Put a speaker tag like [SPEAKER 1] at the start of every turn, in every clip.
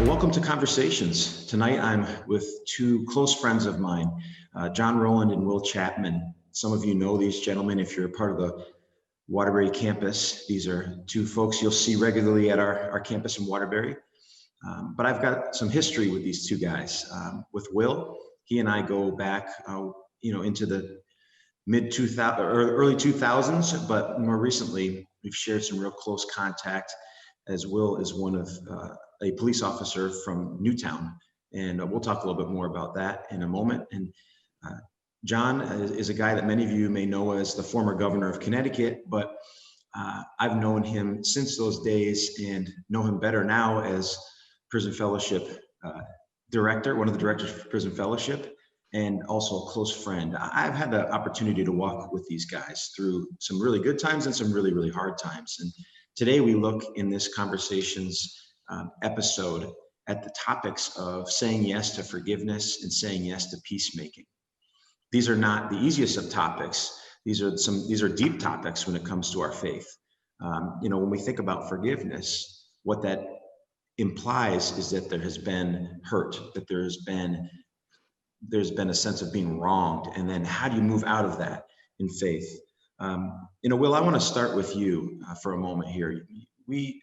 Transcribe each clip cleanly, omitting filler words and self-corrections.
[SPEAKER 1] Welcome to Conversations. Tonight I'm with two close friends of mine, Rowland and Will Chapman. Some of you know these gentlemen if you're a part of the Waterbury campus. These are two folks you'll see regularly at our campus in Waterbury. But I've got some history with these two guys. With Will, he and I go back, into the mid 2000 or early 2000s, but more recently we've shared some real close contact, as Will is one of a police officer from Newtown, and we'll talk a little bit more about that in a moment. And John is a guy that many of you may know as the former governor of Connecticut, but I've known him since those days and know him better now as Prison Fellowship director, one of the directors for Prison Fellowship, and also a close friend. I've had the opportunity to walk with these guys through some really good times and some really, really hard times. And today we look in this Conversations episode at the topics of saying yes to forgiveness and saying yes to peacemaking. These are not the easiest of topics. These are deep topics when it comes to our faith. When we think about forgiveness, what that implies is that there has been hurt, that there's been a sense of being wronged, and then how do you move out of that in faith? Will, I want to start with you for a moment here. We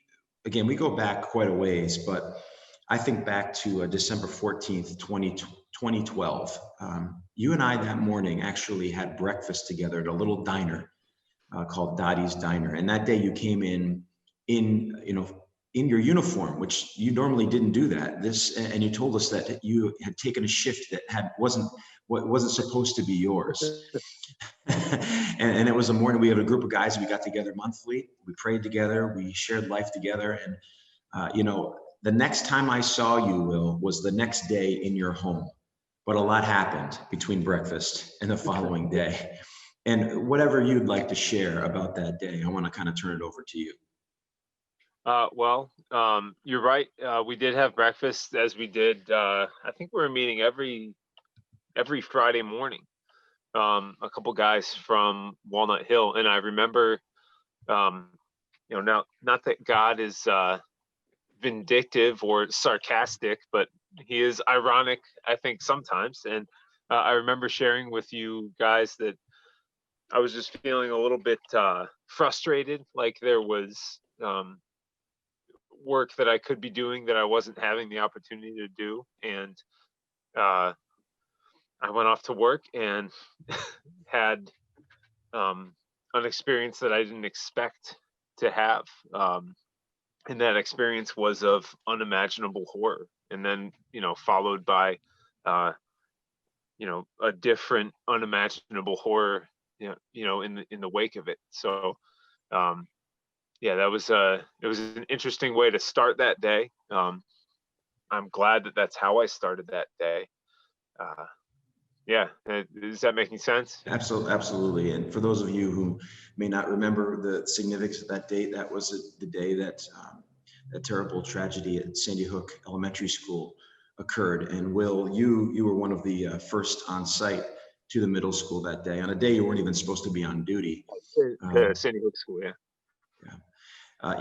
[SPEAKER 1] go back quite a ways, but I think back to December 14th, 2012. You and I that morning actually had breakfast together at a little diner called Dottie's Diner. And that day you came in your uniform, which you normally didn't do that. And you told us that you had taken a shift that wasn't supposed to be yours. and it was a morning. We had a group of guys. We got together monthly. We prayed together. We shared life together. And the next time I saw you, Will, was the next day in your home. But a lot happened between breakfast and the following day. And whatever you'd like to share about that day, I want to kind of turn it over to you.
[SPEAKER 2] You're right. We did have breakfast, as we did. I think we were meeting every Friday morning. A couple guys from Walnut Hill, and I remember, now, not that God is vindictive or sarcastic, but he is ironic, I think, sometimes. And I remember sharing with you guys that I was just feeling a little bit frustrated, like there was work that I could be doing that I wasn't having the opportunity to do. And I went off to work and had an experience that I didn't expect to have. And that experience was of unimaginable horror. And then, followed by, a different unimaginable horror, in the wake of it. So, it was an interesting way to start that day. I'm glad that that's how I started that day. Is that making sense?
[SPEAKER 1] Absolutely. And for those of you who may not remember the significance of that date, that was the day that that terrible tragedy at Sandy Hook Elementary School occurred. And Will, you were one of the first on site to the middle school that day, on a day you weren't even supposed to be on duty.
[SPEAKER 2] Sandy Hook School, yeah.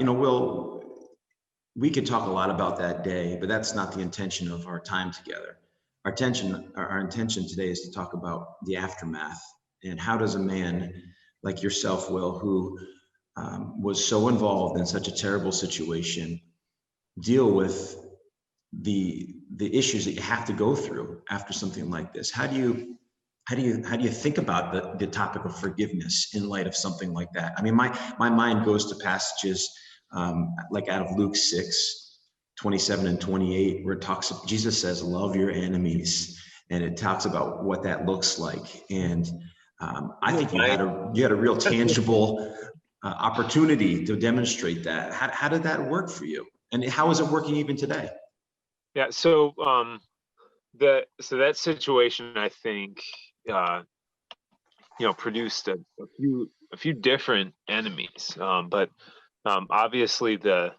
[SPEAKER 1] Will, we could talk a lot about that day, but that's not the intention of our time together. Our intention today is to talk about the aftermath, and how does a man like yourself, Will, who was so involved in such a terrible situation, deal with the issues that you have to go through after something like this? How do you think about the topic of forgiveness in light of something like that? I mean, my mind goes to passages like out of Luke 6:27 and 28, where Jesus says, "Love your enemies," and it talks about what that looks like. And I think you had a real tangible opportunity to demonstrate that. How did that work for you, and how is it working even today?
[SPEAKER 2] Yeah. So that situation, I think, produced a few different enemies, but obviously the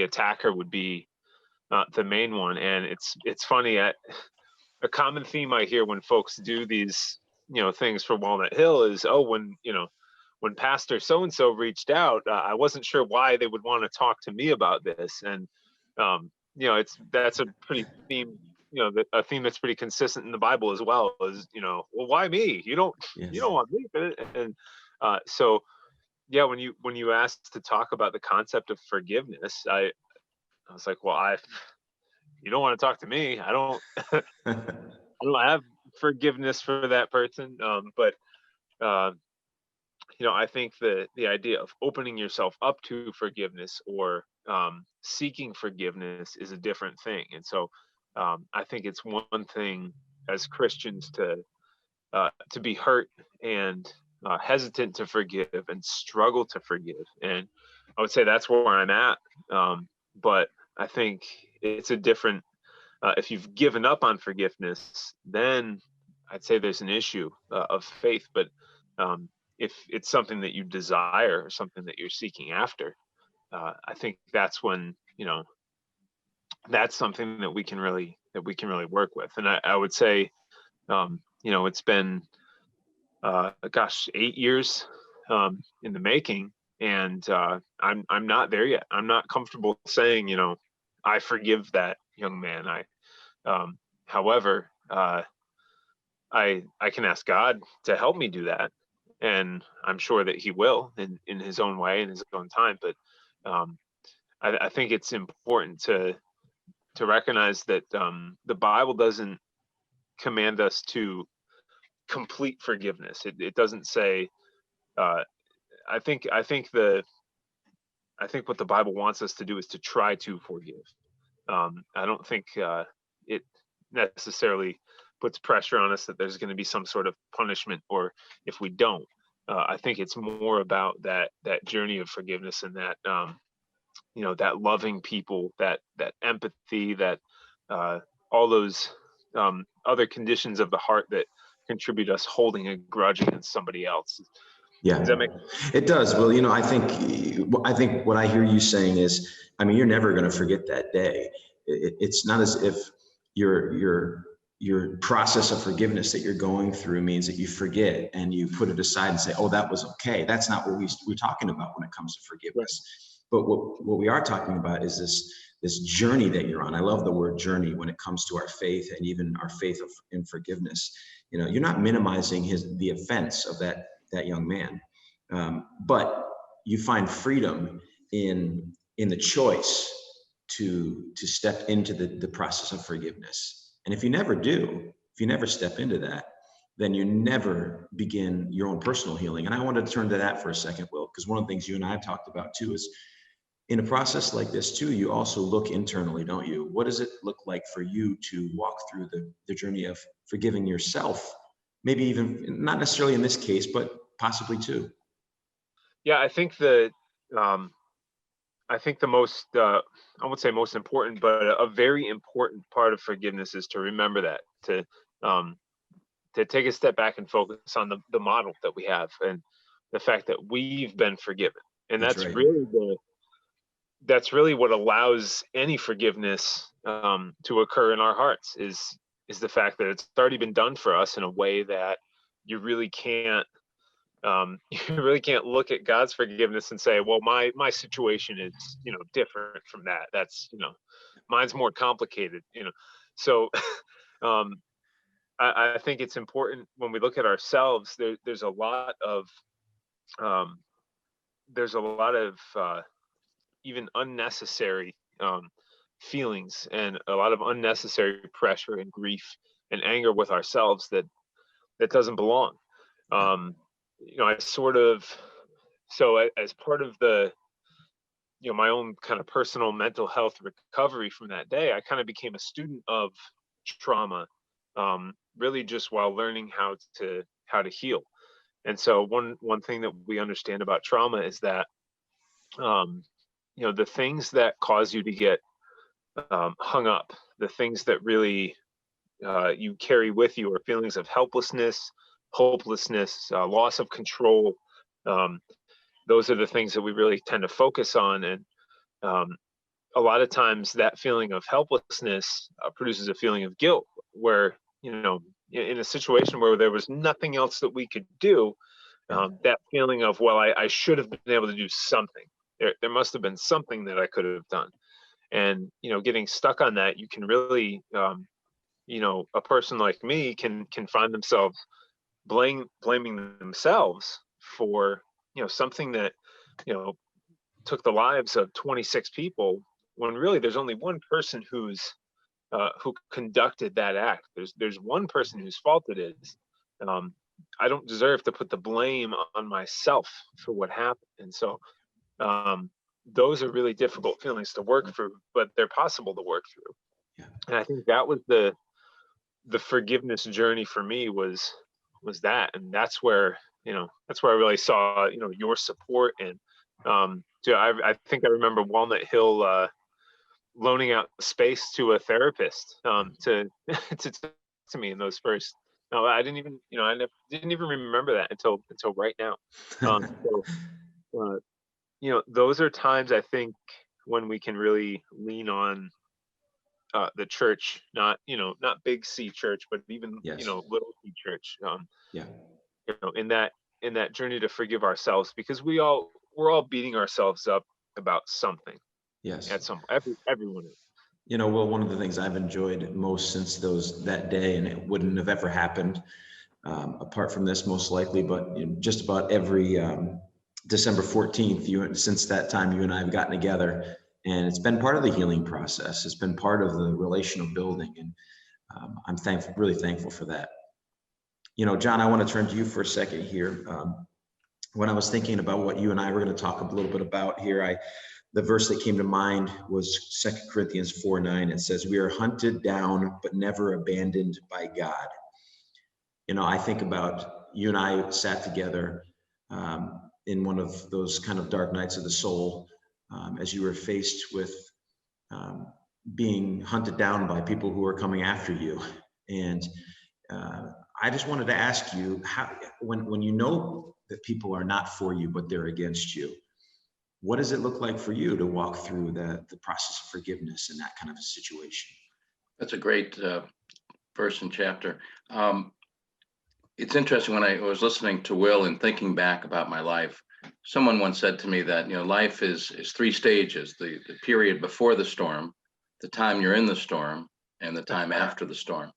[SPEAKER 2] attacker would be the main one. And it's funny, a common theme I hear when folks do these things for Walnut Hill is, when Pastor so-and-so reached out, I wasn't sure why they would want to talk to me about this. And that's a pretty theme, a theme that's pretty consistent in the Bible as well, is, well, why me? You don't
[SPEAKER 1] Yes.
[SPEAKER 2] want me. And so yeah, when you asked to talk about the concept of forgiveness, I was like, well, you don't want to talk to me. I don't I don't have forgiveness for that person. But uh, I think the idea of opening yourself up to forgiveness, or seeking forgiveness, is a different thing. And so I think it's one thing as Christians to be hurt and hesitant to forgive and struggle to forgive. And I would say that's where I'm at. But I think it's a different, if you've given up on forgiveness, then I'd say there's an issue of faith. But if it's something that you desire, or something that you're seeking after, I think that's when, that's something that we can really work with. And I would say, it's been 8 years in the making, and I'm not there yet. I'm not comfortable saying, I forgive that young man. However, I can ask God to help me do that, and I'm sure that He will, in His own way, in His own time. But I think it's important to recognize that the Bible doesn't command us to complete forgiveness. It doesn't say. I think what the Bible wants us to do is to try to forgive. I don't think it necessarily puts pressure on us that there's going to be some sort of punishment, or if we don't. I think it's more about that journey of forgiveness, and that that loving people, that empathy, that all those other conditions of the heart that contribute us holding a grudge against somebody else.
[SPEAKER 1] Yeah,
[SPEAKER 2] Does that make
[SPEAKER 1] sense? It does. Well, I think what I hear you saying is, you're never going to forget that day. It's not as if your process of forgiveness that you're going through means that you forget and you put it aside and say, oh, that was okay. That's not what we're talking about when it comes to forgiveness. But what we are talking about is this journey that you're on. I love the word journey when it comes to our faith, and even our faith in forgiveness. You're not minimizing the offense of that young man, but you find freedom in the choice to step into the process of forgiveness. And if you never step into that, then you never begin your own personal healing. And I wanted to turn to that for a second, Will, because one of the things you and I have talked about too is, in a process like this too, you also look internally, don't you? What does it look like for you to walk through the journey of forgiving yourself? Maybe even not necessarily in this case, but possibly too.
[SPEAKER 2] Yeah, I think the most, I won't say most important, but a very important part of forgiveness is to remember that, to take a step back and focus on the model that we have, and the fact that we've been forgiven. And that's
[SPEAKER 1] right.
[SPEAKER 2] really what allows any forgiveness to occur in our hearts, is the fact that it's already been done for us in a way that you really can't look at God's forgiveness and say, well, my situation is different from that. That's mine's more complicated. So I think it's important when we look at ourselves. There's a lot of even unnecessary feelings, and a lot of unnecessary pressure and grief and anger with ourselves that doesn't belong. I sort of, so as part of the, my own kind of personal mental health recovery from that day, I kind of became a student of trauma, really just while learning how to heal. And so one thing that we understand about trauma is that, the things that cause you to get hung up, the things that really you carry with you, are feelings of helplessness, hopelessness, loss of control. Those are the things that we really tend to focus on. And a lot of times that feeling of helplessness produces a feeling of guilt, where, in a situation where there was nothing else that we could do, that feeling of, well, I should have been able to do something. There must have been something that I could have done. And, getting stuck on that, you can really, a person like me can find themselves blaming themselves for, something that, took the lives of 26 people, when really there's only one person who conducted that act. There's one person whose fault it is. I don't deserve to put the blame on myself for what happened. And so those are really difficult feelings to work through, but they're possible to work through.
[SPEAKER 1] Yeah.
[SPEAKER 2] And I think that was the forgiveness journey for me, was that. And that's where I really saw your support. And I think I remember Walnut Hill loaning out space to a therapist to to me in those first. No, I didn't even didn't even remember that until right now. Those are times, I think, when we can really lean on the church, not big C church, but even
[SPEAKER 1] Yes.
[SPEAKER 2] little C church.
[SPEAKER 1] Yeah.
[SPEAKER 2] In that journey to forgive ourselves, because we're all beating ourselves up about something.
[SPEAKER 1] Yes.
[SPEAKER 2] At everyone is.
[SPEAKER 1] Well, one of the things I've enjoyed most since that day, and it wouldn't have ever happened apart from this, most likely, but just about every December 14th, since that time, you and I have gotten together, and it's been part of the healing process. It's been part of the relational building, and I'm really thankful for that. John, I want to turn to you for a second here. When I was thinking about what you and I were going to talk a little bit about here, the verse that came to mind was 2 Corinthians 4:9. It says, "We are hunted down, but never abandoned by God." I think about you and I sat together in one of those kind of dark nights of the soul, as you were faced with being hunted down by people who are coming after you. And I just wanted to ask you, how, when you know that people are not for you, but they're against you, what does it look like for you to walk through the process of forgiveness in that kind of a situation?
[SPEAKER 3] That's a great verse and chapter. It's interesting, when I was listening to Will and thinking back about my life, someone once said to me that, life is 3 stages: the period before the storm, the time you're in the storm, and the time after the storm.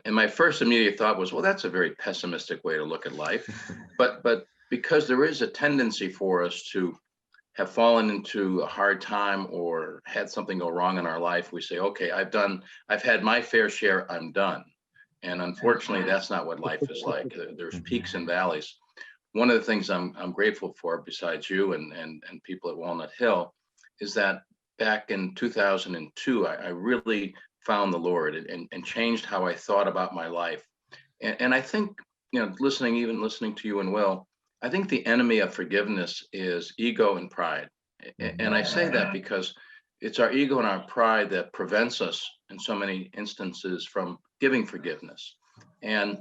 [SPEAKER 3] And my first immediate thought was, well, that's a very pessimistic way to look at life. But because there is a tendency for us to have fallen into a hard time or had something go wrong in our life, we say, okay, I've had my fair share, I'm done. And unfortunately, that's not what life is like. There's peaks and valleys. One of the things I'm grateful for, besides you and people at Walnut Hill, is that back in 2002, I really found the Lord and changed how I thought about my life. And I think, listening to you and Will, I think the enemy of forgiveness is ego and pride. And I say that because it's our ego and our pride that prevents us in so many instances from giving forgiveness. And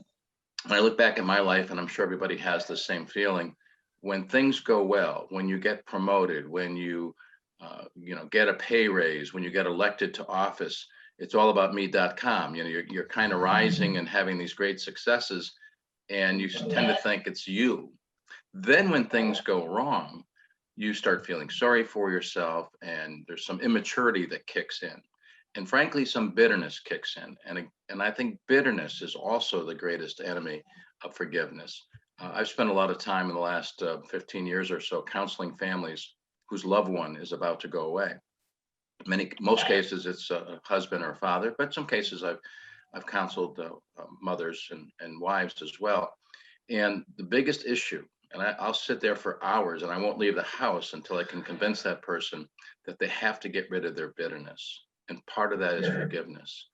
[SPEAKER 3] when I look back at my life, and I'm sure everybody has the same feeling, when things go well, when you get promoted, when you get a pay raise, when you get elected to office, it's all about me.com. You're kind of rising and having these great successes, and you tend to think it's you. Then when things go wrong, you start feeling sorry for yourself, and there's some immaturity that kicks in. And frankly, some bitterness kicks in. And I think bitterness is also the greatest enemy of forgiveness. I've spent a lot of time in the last 15 years or so counseling families whose loved one is about to go away. Most cases, it's a husband or a father, but some cases I've counseled mothers and wives as well. And the biggest issue, and I'll sit there for hours and I won't leave the house until I can convince that person that they have to get rid of their bitterness. And part of that is forgiveness.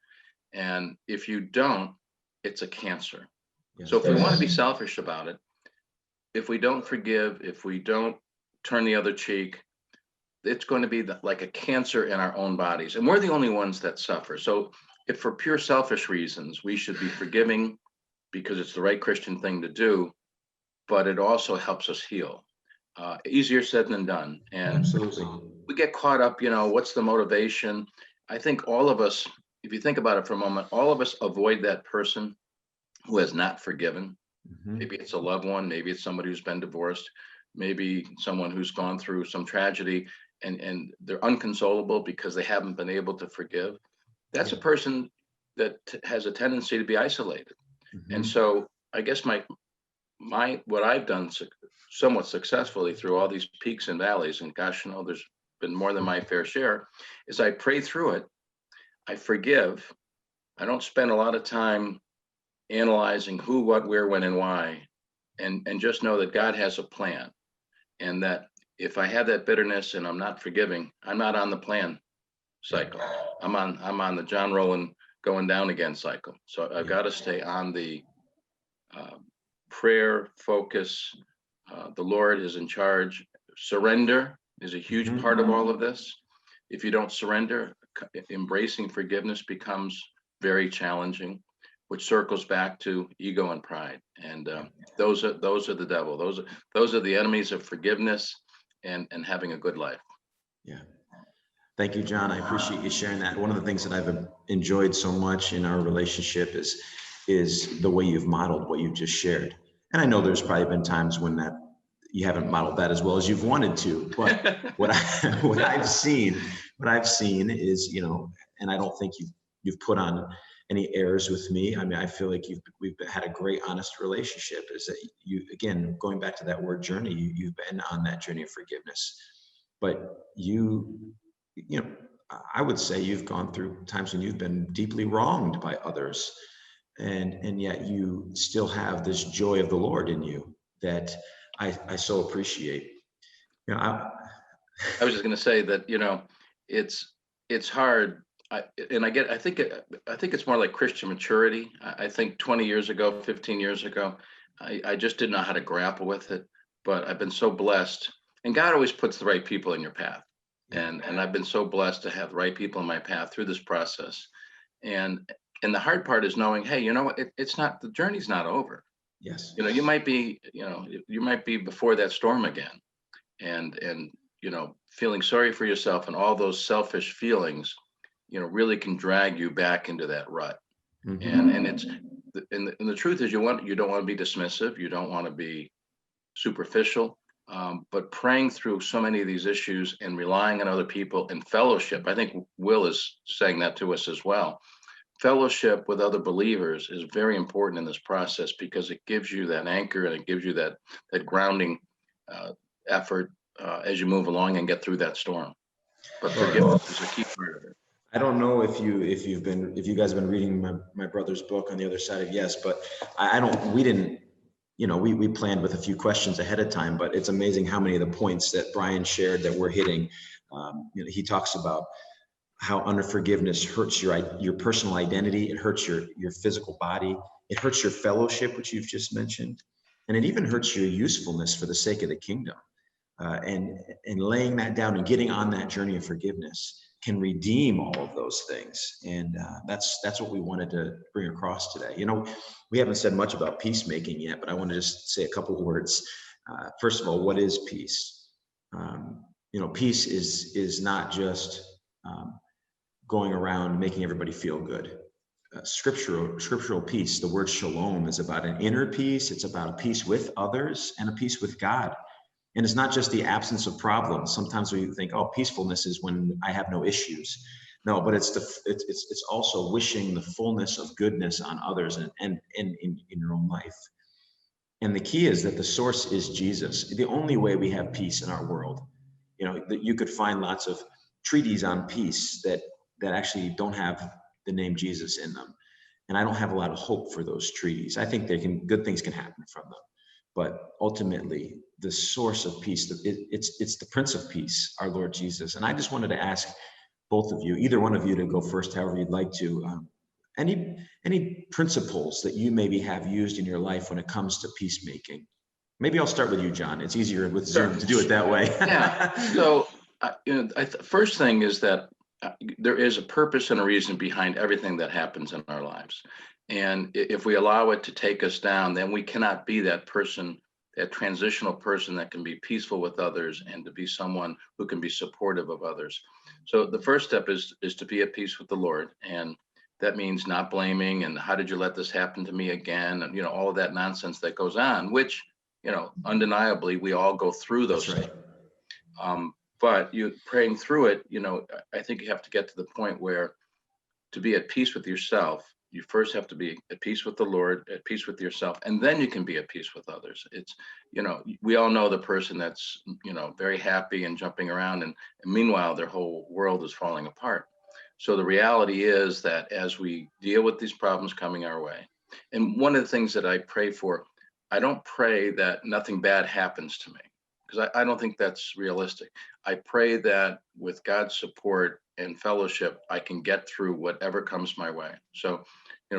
[SPEAKER 3] And if you don't, it's a cancer. Yes. So if we want to be selfish about it, if we don't forgive, if we don't turn the other cheek, it's going to be like a cancer in our own bodies. And we're the only ones that suffer. So if for pure selfish reasons, we should be forgiving because it's the right Christian thing to do, but it also helps us heal. Easier said than done. And
[SPEAKER 1] absolutely,
[SPEAKER 3] we get caught up, what's the motivation? I think all of us, if you think about it for a moment, all of us avoid that person who has not forgiven. Mm-hmm. Maybe it's a loved one, maybe it's somebody who's been divorced, maybe someone who's gone through some tragedy. and they're unconsolable because they haven't been able to forgive, that's a person that has a tendency to be isolated. And so I guess what I've done somewhat successfully through all these peaks and valleys, and gosh, there's been more than my fair share, is I pray through it. I forgive. I don't spend a lot of time analyzing who, what, where, when, and why, and just know that God has a plan, and that if I have that bitterness and I'm not forgiving, I'm not on the plan cycle. I'm on the John Rowland going down again cycle. So I've got to stay on the prayer focus. The Lord is in charge. Surrender is a huge part of all of this. If you don't surrender, embracing forgiveness becomes very challenging, which circles back to ego and pride. And those are the devil. Those are the enemies of forgiveness and having a good life.
[SPEAKER 1] Yeah. Thank you, John. I appreciate you sharing that. One of the things that I've enjoyed so much in our relationship is the way you've modeled what you just shared. And I know there's probably been times when that you haven't modeled that as well as you've wanted to. But what I've seen is, and I don't think you've put on any airs with me. I mean, I feel like we've had a great, honest relationship. Is that you, again, going back to that word journey, you've been on that journey of forgiveness, but I would say you've gone through times when you've been deeply wronged by others, and yet you still have this joy of the Lord in you that I so appreciate.
[SPEAKER 3] I was just going to say that it's hard. I think it's more like Christian maturity. I think 20 years ago, 15 years ago, I just didn't know how to grapple with it. But I've been so blessed, and God always puts the right people in your path. And I've been so blessed to have the right people in my path through this process. And the hard part is knowing, hey, it's not, the journey's not over.
[SPEAKER 1] Yes.
[SPEAKER 3] You might be before that storm again, and feeling sorry for yourself and all those selfish feelings, really can drag you back into that rut. And the truth is, you don't want to be dismissive. You don't want to be superficial. But praying through so many of these issues and relying on other people and fellowship, I think Will is saying that to us as well. Fellowship with other believers is very important in this process because it gives you that anchor and it gives you that grounding effort as you move along and get through that storm. But forgiveness is a key part of it.
[SPEAKER 1] I don't know if you guys have been reading my brother's book On the Other Side of Yes, but we didn't. We planned with a few questions ahead of time, but it's amazing how many of the points that Brian shared that we're hitting. He talks about how unforgiveness hurts your personal identity. It hurts your physical body. It hurts your fellowship, which you've just mentioned. And it even hurts your usefulness for the sake of the kingdom. And laying that down and getting on that journey of forgiveness can redeem all of those things. And that's what we wanted to bring across today. We haven't said much about peacemaking yet, but I want to just say a couple of words. First of all, what is peace? Peace is not just going around making everybody feel good. Scriptural peace, the word shalom, is about an inner peace. It's about a peace with others and a peace with God. And it's not just the absence of problems. Sometimes we think, oh, peacefulness is when I have no issues. No, but it's also wishing the fullness of goodness on others and in your own life. And the key is that the source is Jesus. The only way we have peace in our world, that you could find lots of treaties on peace that actually don't have the name Jesus in them. And I don't have a lot of hope for those treaties. I think good things can happen from them. But ultimately, the source of peace, it's the Prince of Peace, our Lord Jesus. And I just wanted to ask both of you, either one of you, to go first, however you'd like to. Any principles that you maybe have used in your life when it comes to peacemaking? Maybe I'll start with you, John. It's easier with Zoom to do it that way.
[SPEAKER 3] Yeah. So, first thing is that there is a purpose and a reason behind everything that happens in our lives. And if we allow it to take us down, then we cannot be that person, that transitional person that can be peaceful with others and to be someone who can be supportive of others. So the first step is to be at peace with the Lord. And that means not blaming and how did you let this happen to me again? And, all of that nonsense that goes on, which, undeniably, we all go through those things. But you praying through it, I think you have to get to the point where to be at peace with yourself, you first have to be at peace with the Lord, at peace with yourself, and then you can be at peace with others. It's, we all know the person that's, very happy and jumping around, and meanwhile, their whole world is falling apart. So the reality is that as we deal with these problems coming our way, and one of the things that I pray for, I don't pray that nothing bad happens to me, because I don't think that's realistic. I pray that with God's support and fellowship, I can get through whatever comes my way. So,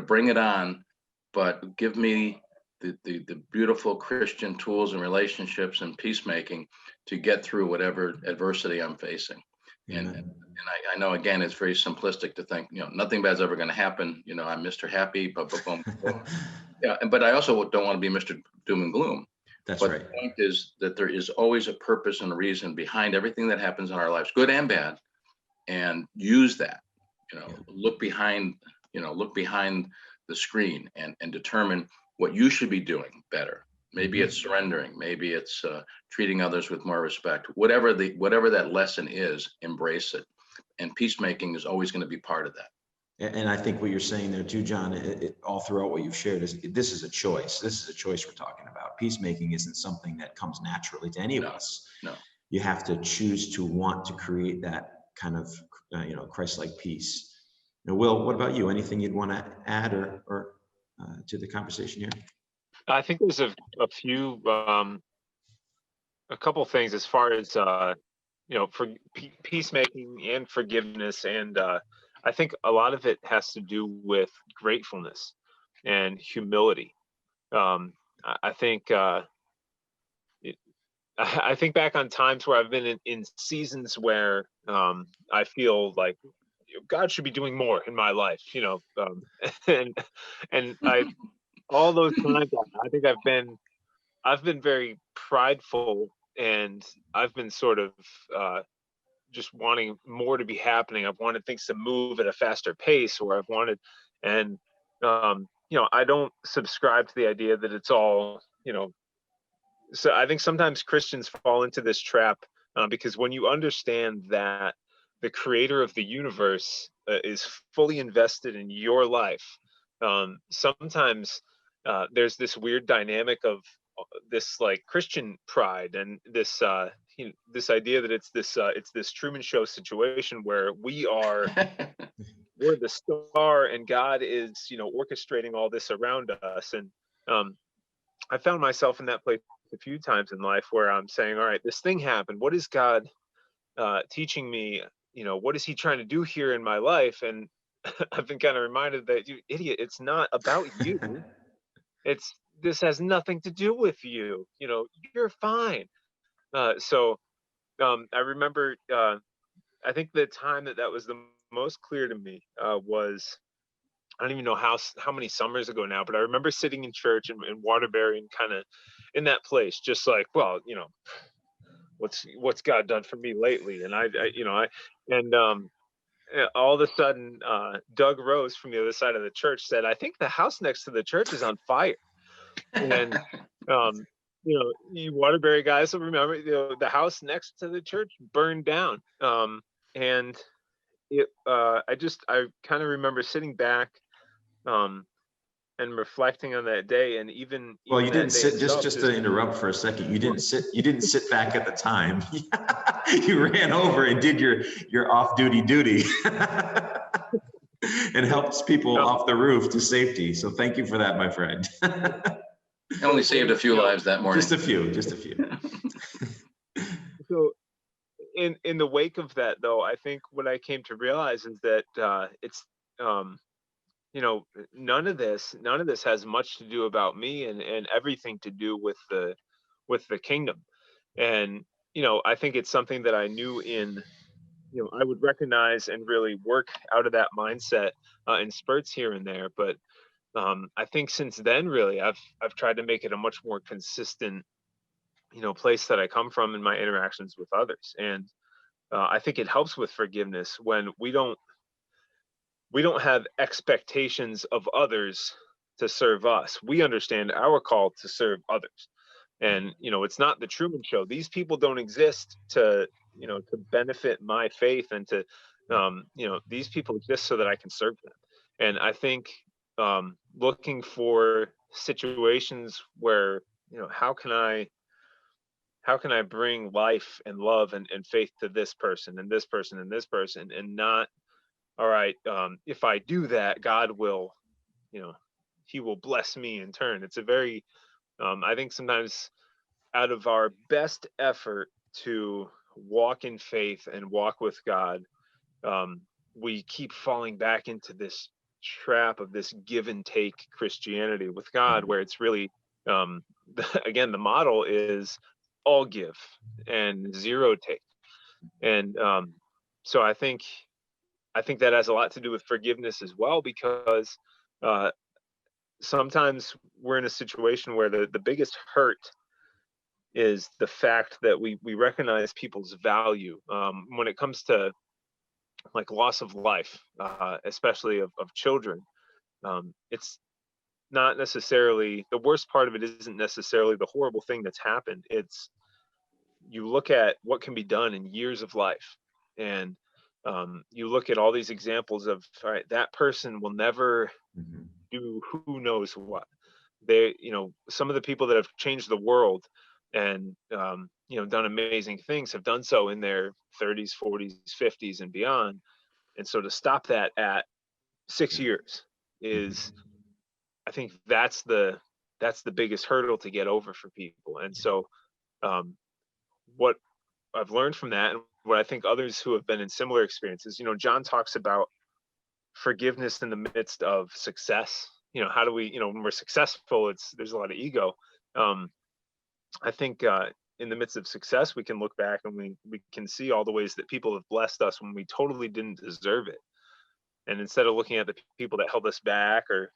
[SPEAKER 3] bring it on, but give me the beautiful Christian tools and relationships and peacemaking to get through whatever adversity I'm facing. And I know, again, it's very simplistic to think, nothing bad's ever going to happen. I'm Mr. Happy, but boom, boom. Yeah, but I also don't want to be Mr. Doom and Gloom.
[SPEAKER 1] That's
[SPEAKER 3] But
[SPEAKER 1] right.
[SPEAKER 3] the point is that there is always a purpose and a reason behind everything that happens in our lives, good and bad, and use that. Look behind the screen and determine what you should be doing better. Maybe it's surrendering. Maybe it's treating others with more respect. Whatever that lesson is, embrace it. And peacemaking is always going to be part of that.
[SPEAKER 1] And I think what you're saying there too, John, all throughout what you've shared is this is a choice. This is a choice we're talking about. Peacemaking isn't something that comes naturally to any of us.
[SPEAKER 3] No.
[SPEAKER 1] You have to choose to want to create that kind of, Christ-like peace. Now, Will, what about you? Anything you'd want to add or to the conversation here?
[SPEAKER 2] I think there's a few, a couple things as far as, for peacemaking and forgiveness. And I think a lot of it has to do with gratefulness and humility. I think I think back on times where I've been in seasons where I feel like God should be doing more in my life, and all those times I think I've been very prideful, and I've been sort of just wanting more to be happening. I've wanted things to move at a faster pace, or I've wanted, and I don't subscribe to the idea that it's all, so I think sometimes Christians fall into this trap because when you understand that the creator of the universe is fully invested in your life, sometimes there's this weird dynamic of this like Christian pride and this this idea that it's this Truman Show situation where we're the star and God is orchestrating all this around us. And I found myself in that place a few times in life where I'm saying, all right, this thing happened. What is God teaching me? What is he trying to do here in my life? And I've been kind of reminded that, you idiot, it's not about you. This has nothing to do with you. You're fine. So I remember, I think the time that was the most clear to me was, I don't even know how many summers ago now, but I remember sitting in church in Waterbury and kind of in that place, just like, well, what's God done for me lately? And all of a sudden, Doug Rose from the other side of the church said, I think the house next to the church is on fire. And you Waterbury guys will remember, the house next to the church burned down. And I kind of remember sitting back and reflecting on that day. And even
[SPEAKER 1] you didn't sit,
[SPEAKER 2] itself,
[SPEAKER 1] just to interrupt for a second, you didn't sit back at the time. You ran over and did your off-duty duty and helped people off the roof to safety. So thank you for that, my friend.
[SPEAKER 3] I only saved a few lives that morning.
[SPEAKER 1] Just a few.
[SPEAKER 2] So in the wake of that, though, I think what I came to realize is that it's none of this has much to do about me and everything to do with the kingdom. And I think it's something that I knew I would recognize and really work out of that mindset in spurts here and there. But I think since then, really, I've tried to make it a much more consistent place that I come from in my interactions with others. And I think it helps with forgiveness when we don't have expectations of others to serve us. We understand our call to serve others. And it's not the Truman Show. These people don't exist to to benefit my faith and to, these people exist so that I can serve them. And I think looking for situations where, how can I bring life and love and faith to this person and this person and this person, and not, all right, if I do that, God will, he will bless me in turn. It's a very, I think sometimes out of our best effort to walk in faith and walk with God, we keep falling back into this trap of this give and take Christianity with God, where it's really, again, the model is all give and zero take. And so I think that has a lot to do with forgiveness as well, because sometimes we're in a situation where the biggest hurt is the fact that we recognize people's value when it comes to like loss of life, especially of children. It's not necessarily, the worst part of it isn't necessarily the horrible thing that's happened. It's, you look at what can be done in years of life, and you look at all these examples of, all right, that person will never do who knows what. They, some of the people that have changed the world and done amazing things have done so in their 30s, 40s, 50s, and beyond. And so to stop that at 6 years is, I think that's the biggest hurdle to get over for people. And so what I've learned from that, and what I think others who have been in similar experiences, John talks about forgiveness in the midst of success. How do we, when we're successful, there's a lot of ego. I think in the midst of success, we can look back and we can see all the ways that people have blessed us when we totally didn't deserve it. And instead of looking at the people that held us back, or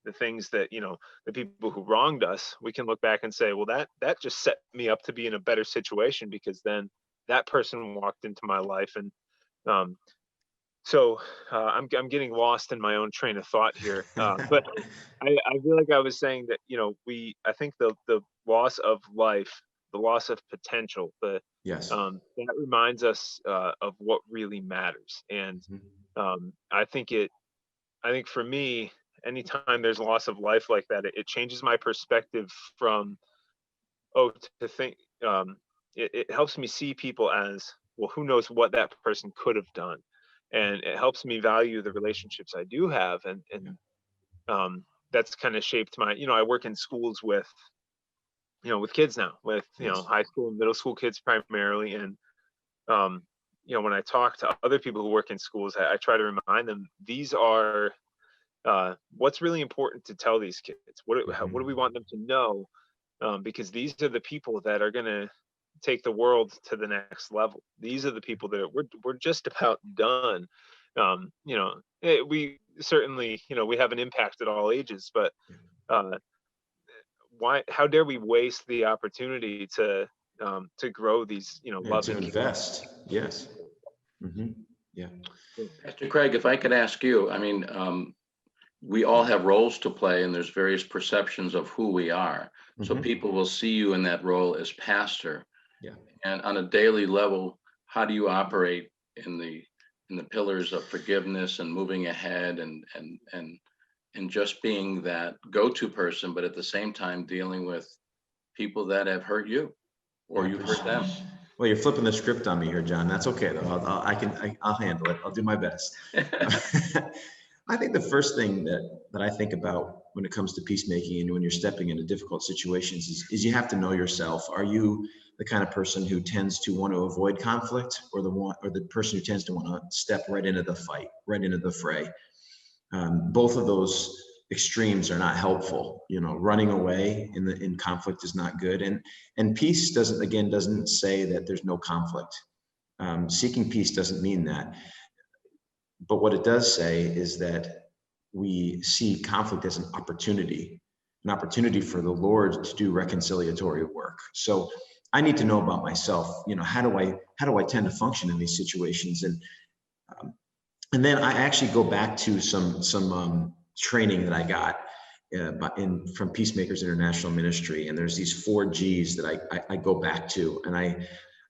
[SPEAKER 2] the things that, the people who wronged us, we can look back and say, well, that just set me up to be in a better situation, because then that person walked into my life. And so I'm getting lost in my own train of thought here. But I feel like I was saying that, I think the loss of life, the loss of potential,
[SPEAKER 1] yes,
[SPEAKER 2] that reminds us of what really matters. And I think for me, anytime there's loss of life like that, it changes my perspective from, to think, it helps me see people as, well, who knows what that person could have done. And it helps me value the relationships I do have. And that's kind of shaped my, I work in schools with kids now, with, high school and middle school kids primarily. And, when I talk to other people who work in schools, I try to remind them, these are, what's really important to tell these kids. What do we want them to know? Because these are the people that are going to take the world to the next level. These are the people that we're just about done. We certainly, we have an impact at all ages, but how dare we waste the opportunity to grow these, love
[SPEAKER 1] to invest. Yes. Yeah.
[SPEAKER 3] Pastor Craig, if I could ask you, we all have roles to play, and there's various perceptions of who we are. So people will see you in that role as pastor.
[SPEAKER 1] Yeah.
[SPEAKER 3] And on a daily level, how do you operate in the pillars of forgiveness and moving ahead and just being that go-to person, but at the same time dealing with people that have hurt you, or you've hurt them?
[SPEAKER 1] Well, you're flipping the script on me here, John. That's okay though. I'll handle it. I'll do my best. I think the first thing that I think about when it comes to peacemaking and when you're stepping into difficult situations is you have to know yourself. Are you the kind of person who tends to want to avoid conflict, or the person who tends to want to step right into the fight, right into the fray? Both of those extremes are not helpful. Running away in conflict is not good. And peace doesn't say that there's no conflict. Seeking peace doesn't mean that. But what it does say is that we see conflict as an opportunity for the Lord to do reconciliatory work. So I need to know about myself. How do I tend to function in these situations? And then I actually go back to some training that I got from Peacemakers International Ministry. And there's these 4 Gs that I go back to, and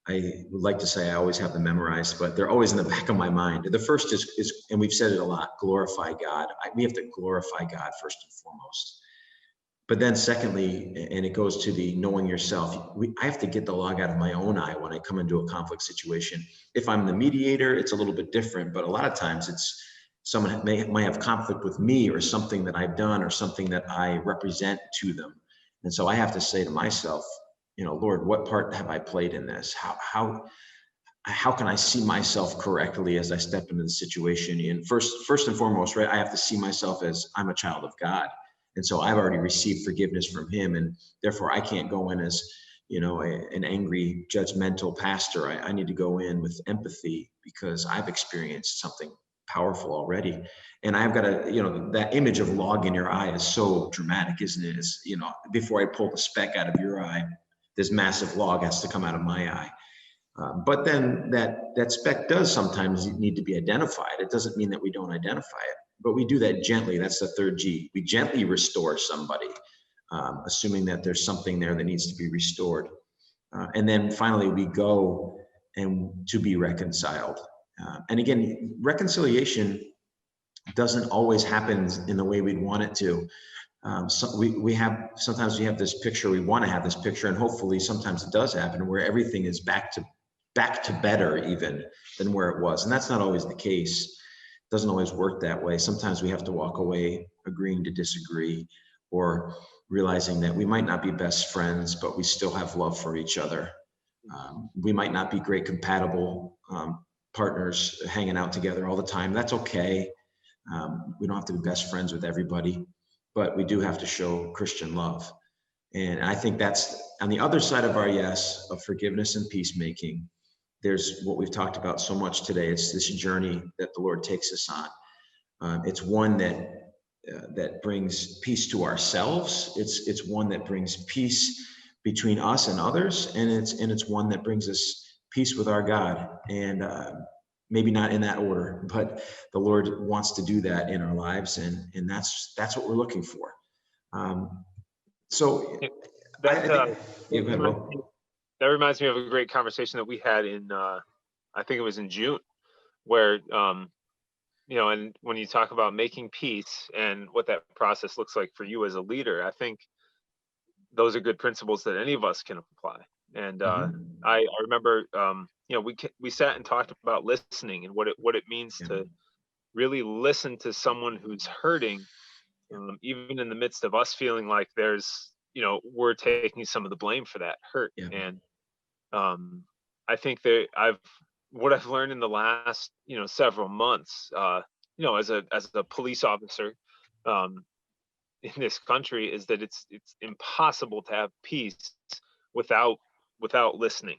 [SPEAKER 1] I would like to say I always have them memorized, but they're always in the back of my mind. The first is and we've said it a lot, glorify God. We have to glorify God first and foremost. But then secondly, and it goes to the knowing yourself, I have to get the log out of my own eye when I come into a conflict situation. If I'm the mediator, it's a little bit different, but a lot of times it's someone might have conflict with me or something that I've done or something that I represent to them. And so I have to say to myself, Lord, what part have I played in this? How can I see myself correctly as I step into the situation? And first and foremost, right, I have to see myself as I'm a child of God. And so I've already received forgiveness from him. And therefore I can't go in as, an angry, judgmental pastor. I need to go in with empathy because I've experienced something powerful already. And I've got to, that image of log in your eye is so dramatic, isn't it? It's, before I pull the speck out of your eye, this massive log has to come out of my eye. But then that speck does sometimes need to be identified. It doesn't mean that we don't identify it, but we do that gently. That's the third G. We gently restore somebody, assuming that there's something there that needs to be restored. And then finally, we go and to be reconciled. And again, reconciliation doesn't always happen in the way we'd want it to. So sometimes we have this picture, we want to have this picture, and hopefully sometimes it does happen where everything is back to better even than where it was. And that's not always the case. It doesn't always work that way. Sometimes we have to walk away agreeing to disagree, or realizing that we might not be best friends, but we still have love for each other. We might not be great compatible partners hanging out together all the time. That's okay. We don't have to be best friends with everybody, but we do have to show Christian love. And I think that's on the other side of our yes, of forgiveness and peacemaking. There's what we've talked about so much today. It's this journey that the Lord takes us on. It's one that brings peace to ourselves. It's one that brings peace between us and others, and it's one that brings us peace with our God. And maybe not in that order, but the Lord wants to do that in our lives, and that's what we're looking for. So
[SPEAKER 2] that reminds me of a great conversation that we had in I think it was in June, where and when you talk about making peace and what that process looks like for you as a leader, I think those are good principles that any of us can apply. And I remember we sat and talked about listening and what it means to really listen to someone who's hurting, even in the midst of us feeling like there's we're taking some of the blame for that hurt. And I think that what I've learned in the last several months, as a police officer in this country, is that it's impossible to have peace without listening.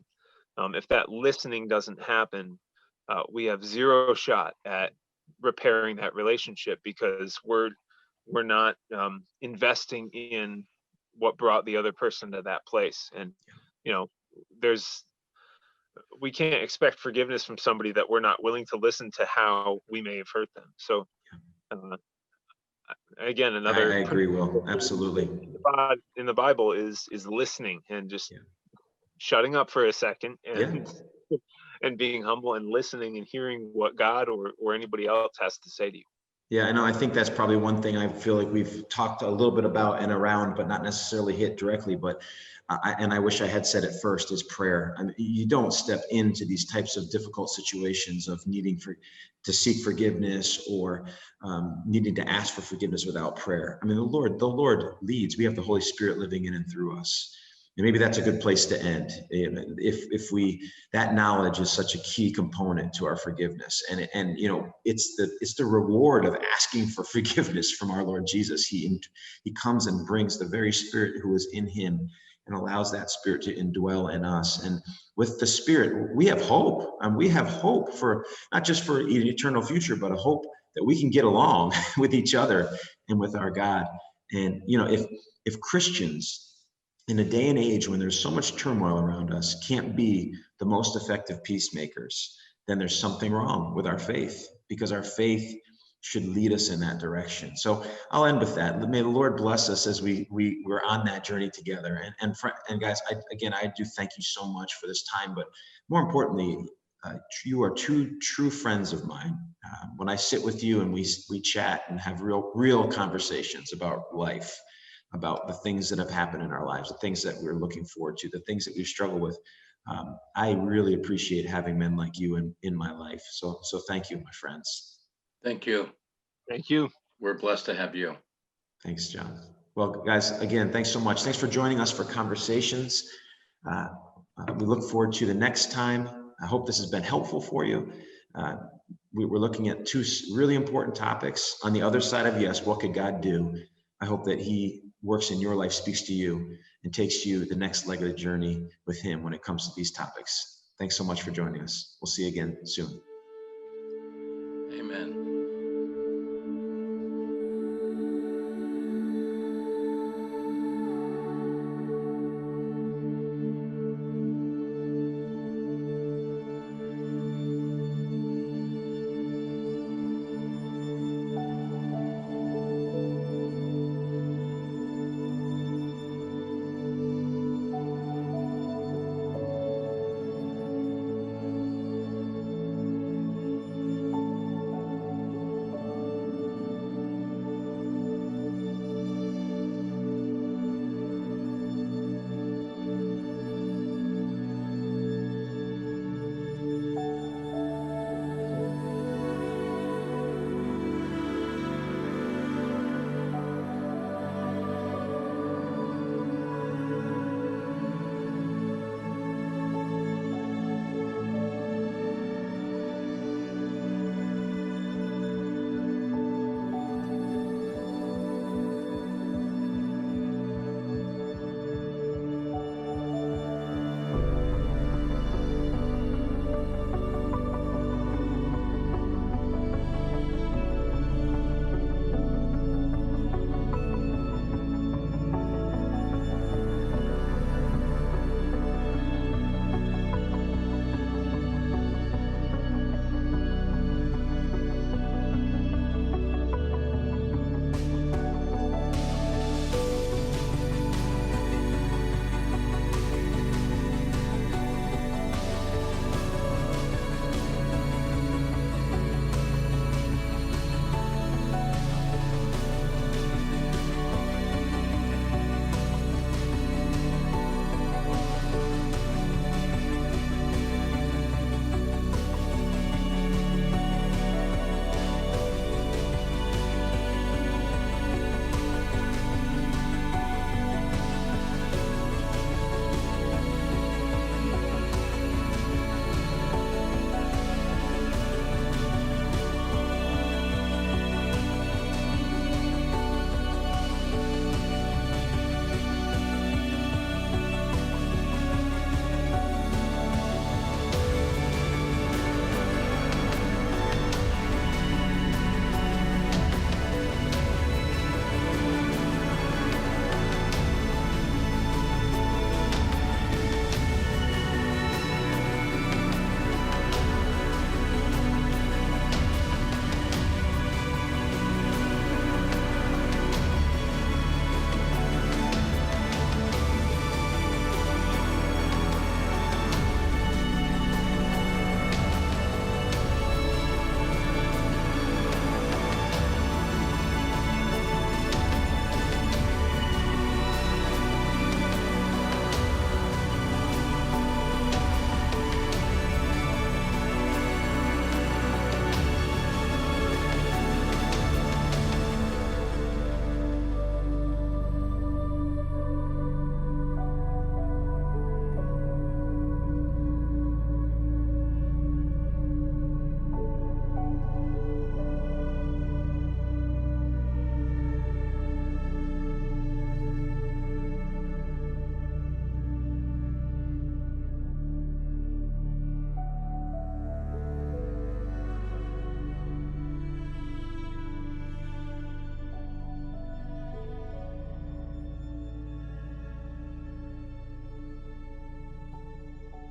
[SPEAKER 2] If that listening doesn't happen, we have zero shot at repairing that relationship, because we're not investing in what brought the other person to that place. And we can't expect forgiveness from somebody that we're not willing to listen to how we may have hurt them. So again, another
[SPEAKER 1] I agree, Will. Absolutely.
[SPEAKER 2] In the Bible is listening and just shutting up for a second and being humble and listening and hearing what God or anybody else has to say to you.
[SPEAKER 1] Yeah, I know. I think that's probably one thing I feel like we've talked a little bit about and around, but not necessarily hit directly. But I wish I had said it first, is prayer. I mean, you don't step into these types of difficult situations of needing to seek forgiveness or needing to ask for forgiveness without prayer. I mean, the Lord leads. We have the Holy Spirit living in and through us. And maybe that's a good place to end. If that knowledge is such a key component to our forgiveness, and it's the reward of asking for forgiveness from our Lord Jesus. He comes and brings the very Spirit who is in him and allows that Spirit to indwell in us. And with the Spirit, we have hope, and we have hope for not just for an eternal future, but a hope that we can get along with each other and with our God. And if Christians, in a day and age when there's so much turmoil around us, can't be the most effective peacemakers, then there's something wrong with our faith, because our faith should lead us in that direction. So I'll end with that. May the Lord bless us as we're on that journey together. And guys, I do thank you so much for this time, but more importantly, you are two true friends of mine. When I sit with you and we chat and have real conversations about life, about the things that have happened in our lives, the things that we're looking forward to, the things that we struggle with. I really appreciate having men like you in my life. So thank you, my friends.
[SPEAKER 3] Thank you.
[SPEAKER 2] Thank you.
[SPEAKER 3] We're blessed to have you.
[SPEAKER 1] Thanks, John. Well, guys, again, thanks so much. Thanks for joining us for Conversations. We look forward to the next time. I hope this has been helpful for you. We're looking at two really important topics. On the other side of yes, what could God do? I hope that he works in your life, speaks to you, and takes you the next leg of the journey with him when it comes to these topics. Thanks so much for joining us. We'll see you again soon.
[SPEAKER 3] Amen.